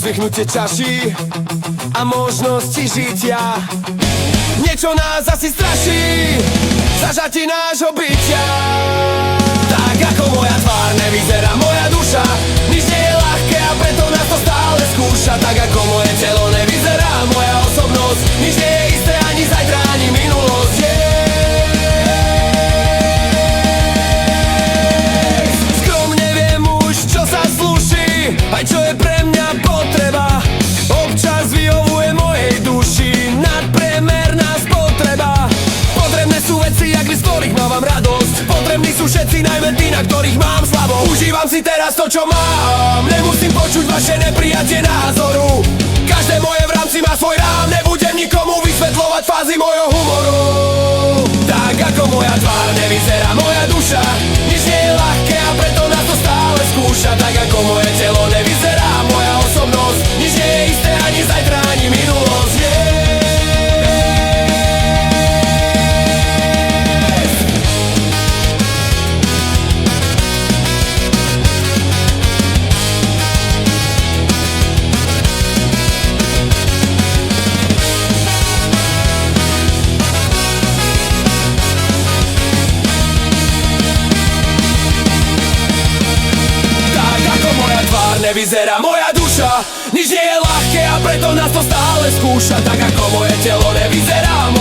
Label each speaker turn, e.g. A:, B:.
A: Vyzdvihnutie čaší a možnosti žitia. Niečo nás asi straší, zažatí nášho bytia. Tak ako moja tvár nevyzerá moja duša, nič nie je ľahké a preto nás to stále skúša. Tak ako moje telo nevyzerá moja osobnosť, nič nie je isté ani zajtra, ani minulosť. Skromne viem už, čo sa slúši, aj čo je pre mňa potreba. Občas vyhovuje mojej duši nadpriemerná spotreba. Potrebné sú veci, jak z ktorých mávam radosť. Potrební sú všetci, najmä tí, na ktorých mám slabosť. Užívam si teraz to, čo mám, nemusím počuť vaše neprijatie názoru. Každé moje v rámci má svoj rám, nebudem nikomu vysvetľovať fázy mojho humoru. Tak ako moja tvár nevyzerá moja duša, nič nie je ľahké a preto nás to stále skúša. Tak ako moje telo nevyzerá moja osobnosť, nič nie je isté ani zajtra, ani minulosť. Nevyzerá moja duša, nič nie je ľahké a preto nás to stále skúša. Tak ako moje telo nevyzerá